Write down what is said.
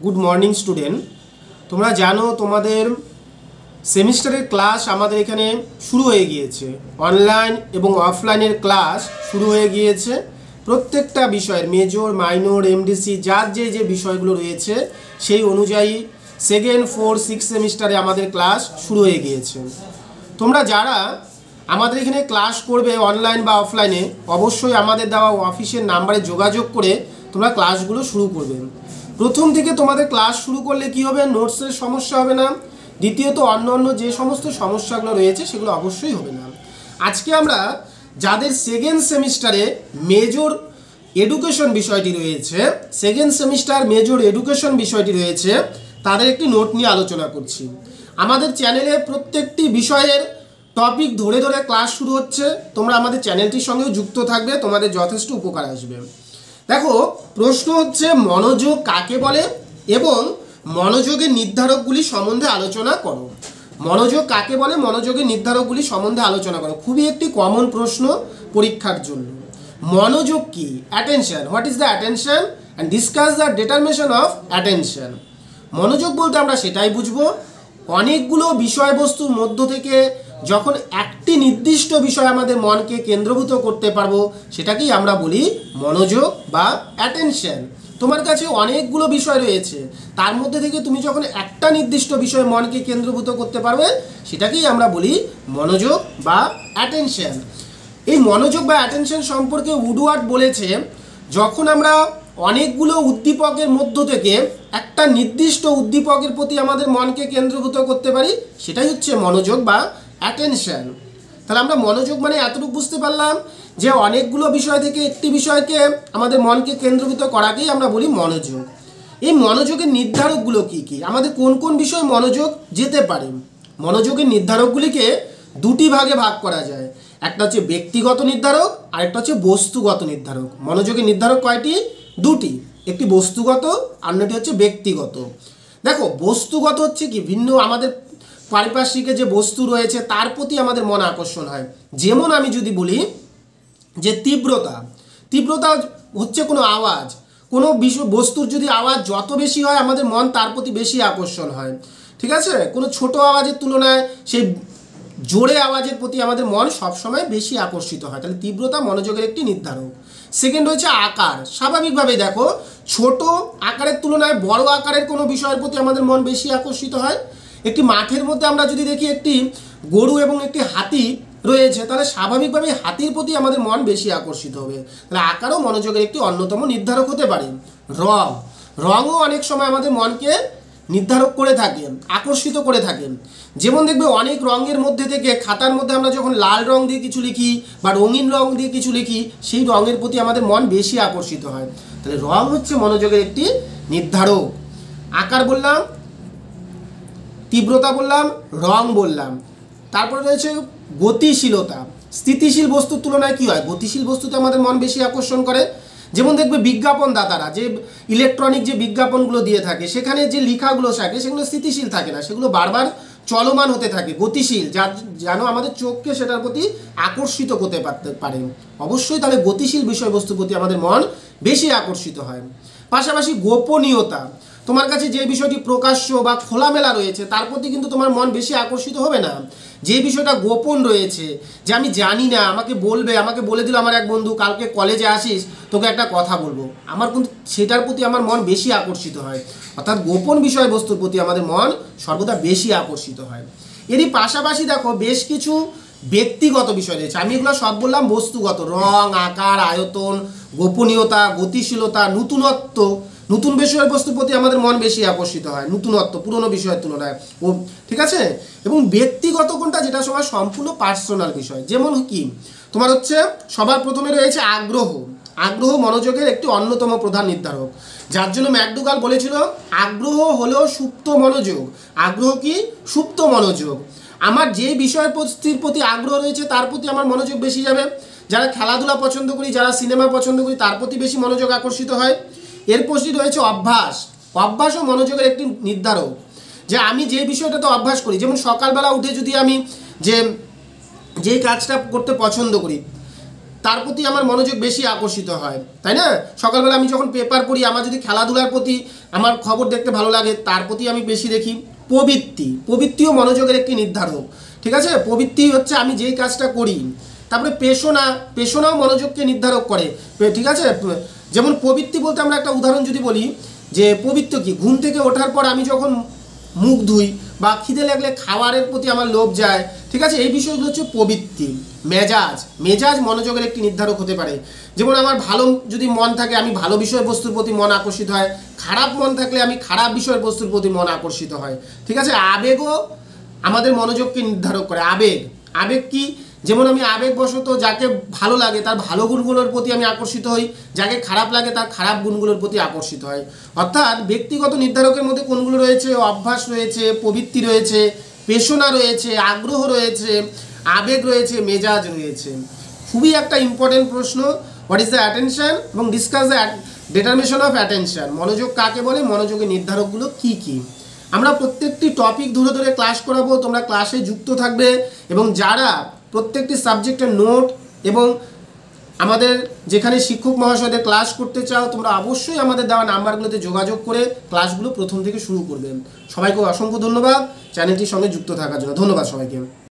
Good morning student तुम्हारा जानो तुम्हादेर सेमिस्टारेर class आमादेर एखाने शुरू हो गिয়েছে অনলাইন এবং অফলাইনের ক্লাস শুরু হয়ে গিয়েছে। প্রত্যেকটা বিষয়ের মেজর মাইনর এমডিসি যার যে যে বিষয়গুলো রয়েছে সেই অনুযায়ী সেকেন্ড ফোর সিক্স সেমিস্টারে আমাদের ক্লাস শুরু হয়ে গিয়েছে। তোমরা যারা আমাদের এখানে ক্লাস করবে অনলাইন বা অফলাইনে অবশ্যই আমাদের দেওয়া অফিসের নাম্বারে যোগাযোগ করে তোমরা ক্লাসগুলো শুরু করবে। প্রথম থেকে তোমাদের ক্লাস শুরু করলে কি হবে, নোটসের সমস্যা হবে না, দ্বিতীয়ত অন্য যে সমস্ত সমস্যাগুলো রয়েছে সেগুলো অবশ্যই হবে না। আজকে আমরা যাদের সেকেন্ড সেমিস্টারে মেজর এডুকেশন বিষয়টি রয়েছে, সেকেন্ড সেমিস্টার মেজর এডুকেশন বিষয়টি রয়েছে, তাদের একটি নোট নিয়ে আলোচনা করছি। আমাদের চ্যানেলে প্রত্যেকটি বিষয়ের টপিক ধরে ধরে ক্লাস শুরু হচ্ছে, তোমরা আমাদের চ্যানেলটির সঙ্গেও যুক্ত থাকবে, তোমাদের যথেষ্ট উপকার আসবে। দেখো, প্রশ্ন হচ্ছে মনোযোগ কাকে বলে এবং মনোযোগের নির্ধারকগুলি সম্বন্ধে আলোচনা করো। মনোযোগ কাকে বলে, মনোযোগের নির্ধারকগুলি সম্বন্ধে আলোচনা করো। খুবই একটি কমন প্রশ্ন পরীক্ষার জন্য। মনোযোগ কি? Attention. What is the attention and discuss the determination of attention. মনোযোগ বলতে আমরা সেটাই বুঝবো অনেকগুলো বিষয়বস্তুর মধ্য থেকে যখন একটি নির্দিষ্ট বিষয় আমাদের মনকে কেন্দ্রভূত করতে পারবো সেটাকেই আমরা বলি মনোযোগ বা অ্যাটেনশন। তোমার কাছে অনেকগুলো বিষয় রয়েছে, তার মধ্যে থেকে তুমি যখন একটা নির্দিষ্ট বিষয়ে মনকে কেন্দ্রভূত করতে পারবে সেটাকেই আমরা বলি মনোযোগ বা অ্যাটেনশন। এই মনোযোগ বা অ্যাটেনশন সম্পর্কে উডওয়ার্ড বলেছে যখন আমরা অনেকগুলো উদ্দীপকের মধ্য থেকে একটা নির্দিষ্ট উদ্দীপকের প্রতি আমাদের মনকে কেন্দ্রভূত করতে পারি সেটাই হচ্ছে মনোযোগ বা অ্যাটেনশন। তাহলে আমরা মনোযোগ মানে এতটুকু বুঝতে পারলাম যে অনেকগুলো বিষয় থেকে একটি বিষয়কে আমাদের মনকে কেন্দ্রভূত করাকেই আমরা বলি মনোযোগ। এই মনোযোগের নির্ধারকগুলো কি কি, আমাদের কোন কোন বিষয়ে মনোযোগ যেতে পারে? মনোযোগের নির্ধারকগুলিকে দুটি ভাগে ভাগ করা যায়, একটা হচ্ছে ব্যক্তিগত নির্ধারক আর একটা হচ্ছে বস্তুগত নির্ধারক। মনোযোগের নির্ধারক কয়টি? দুটি, একটি বস্তুগত আর অন্যটি হচ্ছে ব্যক্তিগত। দেখো, বস্তুগত হচ্ছে কি, ভিন্ন আমাদের পারিপার্শ্বিকে যে বস্তু রয়েছে তার প্রতি আমাদের মন আকর্ষণ হয়। যেমন আমি যদি বলি যে তীব্রতা, তীব্রতা হচ্ছে কোনো আওয়াজ, কোনো বস্তুর যদি আওয়াজ যত বেশি হয় আমাদের মন তার প্রতি বেশি আকর্ষণ হয়, ঠিক আছে? কোনো ছোট আওয়াজের তুলনায় সেই জোরে আওয়াজের প্রতি আমাদের মন সবসময় বেশি আকর্ষিত হয়। তাহলে তীব্রতা মনোযোগের একটি নির্ধারক। সেকেন্ড হচ্ছে আকার। স্বাভাবিকভাবেই দেখো, ছোট আকারের তুলনায় বড় আকারের কোনো বিষয়ের প্রতি আমাদের মন বেশি আকর্ষিত হয়। একটি মাঠের মধ্যে আমরা যদি দেখি একটি গরু এবং একটি হাতি রয়েছে, তাহলে স্বাভাবিকভাবেই হাতির প্রতি আমাদের মন বেশি আকর্ষিত হবে। তাহলে আকারও মনোযোগের একটি অন্যতম নির্ধারক হতে পারে। রঙও অনেক সময় আমাদের মনকে নির্ধারক করে থাকে, আকর্ষিত করে থাকে। যেমন দেখবে অনেক রঙের মধ্যে থেকে খাতার মধ্যে আমরা যখন লাল রং দিয়ে কিছু লিখি বা রঙিন রং দিয়ে কিছু লিখি, সেই রঙের প্রতি আমাদের মন বেশি আকর্ষিত হয়। তাহলে রং হচ্ছে মনোযোগের একটি নির্ধারক। আকার বললাম, তীব্রতা বললাম, রং বললাম। তারপরে রয়েছে গতিশীলতা। স্থিতিশীল বস্তুর তুলনায় কি হয়, গতিশীল বস্তুতে আমাদের মন বেশি আকর্ষণ করে। যেমন দেখবে বিজ্ঞাপনদাতারা যে ইলেকট্রনিক যে বিজ্ঞাপনগুলো দিয়ে থাকে সেখানে যে লেখাগুলো থাকে সেগুলো স্থিতিশীল থাকে না, সেগুলো বারবার চলমান হতে থাকে, গতিশীল, যেন আমাদের চোখকে সেটার প্রতি আকর্ষিত করতে পারে। অবশ্যই তাহলে গতিশীল বিষয়বস্তুর প্রতি আমাদের মন বেশি আকর্ষিত হয়। পাশাপাশি গোপনীয়তা, তোমার কাছে যে বিষয়টি প্রকাশ্য বা খোলামেলা রয়েছে তার প্রতি কিন্তু তোমার মন বেশি আকর্ষিত হবে না। যে বিষয়টা গোপন রয়েছে, যে আমি জানি না, আমাকে বলবে, আমাকে বলে দিল আমার এক বন্ধু কালকে কলেজে আসিস তোকে একটা কথা বলবো, আমার কিন্তু সেটার প্রতি আমার মন বেশি আকর্ষিত হয়। অর্থাৎ গোপন বিষয়বস্তুর প্রতি আমাদের মন সর্বদা বেশি আকর্ষিত হয়। এরই পাশাপাশি দেখো বেশ কিছু ব্যক্তিগত বিষয় রয়েছে, আমি এগুলো সব বললাম বস্তুগত। রং, আকার, আয়তন, গোপনীয়তা, গতিশীলতা, নতুনত্ব, নতুন বিষয়বস্তুর প্রতি আমাদের মন বেশি আকর্ষিত হয়, নতুনত্ব পুরনো বিষয়ের তুলনায়, ও ঠিক আছে। এবং ব্যক্তিগত কোনটা, যেটা সবার সম্পূর্ণ পার্সোনাল বিষয়। যেমন কি, তোমার হচ্ছে সবার প্রথমে রয়েছে আগ্রহ। আগ্রহ মনোযোগের একটি অন্যতম প্রধান নির্ধারক, যার জন্য ম্যাকডুগাল বলেছিল আগ্রহ হলো সুপ্ত মনোযোগ। আগ্রহ কি? সুপ্ত মনোযোগ। আমার যে বিষয়বস্তুর প্রতি আগ্রহ রয়েছে তার প্রতি আমার মনোযোগ বেশি যাবে। যারা খেলাধুলা পছন্দ করি, যারা সিনেমা পছন্দ করি, তার প্রতি বেশি মনোযোগ আকর্ষিত হয়। এরপরই রয়েছে অভ্যাস। অভ্যাসও মনোযোগের একটি নির্ধারক, যে আমি যে বিষয়টাতে অভ্যাস করি। যেমন সকালবেলা উঠে যদি আমি যে কাজটা করতে পছন্দ করি, তার প্রতি আমার মনোযোগ বেশি আকর্ষিত হয়, তাই না? সকালবেলা আমি যখন পেপার পড়ি, আমার যদি খেলাধুলার প্রতি আমার খবর দেখতে ভালো লাগে, তার প্রতি আমি বেশি দেখি। প্রবৃত্তিও মনোযোগের একটি নির্ধারক, ঠিক আছে? প্রবৃত্তি হচ্ছে আমি যেই কাজটা করি। তারপরে পেশনাও মনোযোগকে নির্ধারক করে, ঠিক আছে? যেমন প্রবৃত্তি বলতে আমরা একটা উদাহরণ যদি বলি, যে প্রবৃত্তি কি, ঘুম থেকে ওঠার পর আমি যখন মুখ ধুই বা খিদে লাগলে খাবারের প্রতি আমার লোভ যায়, ঠিক আছে? এই বিষয়গুলো হচ্ছে প্রবৃত্তি। মেজাজ মনোযোগের একটি নির্ধারক হতে পারে। যেমন আমার ভালো যদি মন থাকে, আমি ভালো বিষয়বস্তুর প্রতি মন আকর্ষিত হয়, খারাপ মন থাকলে আমি খারাপ বিষয়বস্তুর প্রতি মন আকর্ষিত হয়, ঠিক আছে? আবেগও আমাদের মনোযোগকে নির্ধারক করে। আবেগ কি, যেমন আমি আবেগবশত যাকে ভালো লাগে তার ভালো গুণগুলোর প্রতি আমি আকর্ষিত হই, যাকে খারাপ লাগে তার খারাপ গুণগুলোর প্রতি আকর্ষিত হয়। অর্থাৎ ব্যক্তিগত নির্ধারকের মধ্যে কোনগুলো রয়েছে? অভ্যাস রয়েছে, প্রবৃত্তি রয়েছে, পেশনা রয়েছে, আগ্রহ রয়েছে, আবেগ রয়েছে, মেজাজ রয়েছে। খুবই একটা ইম্পর্টেন্ট প্রশ্ন। হোয়াট ইজ দ্য অ্যাটেনশন এবং discuss the determination of attention. মনোযোগ কাকে বলে, মনোযোগের নির্ধারকগুলো কি কি। আমরা প্রত্যেকটি টপিক ধরে ধরে ক্লাস করাবো, তোমরা ক্লাসে যুক্ত থাকবে। এবং যারা প্রত্যেকটি সাবজেক্টের নোট এবং আমাদের যেখানে শিক্ষক মহাশয়দের ক্লাস করতে চাও, তোমরা অবশ্যই আমাদের দেওয়া নাম্বারগুলোতে যোগাযোগ করে ক্লাসগুলো প্রথম থেকে শুরু করবেন। সবাইকে অসংখ্য ধন্যবাদ চ্যানেলটির সঙ্গে যুক্ত থাকার জন্য। ধন্যবাদ সবাইকে।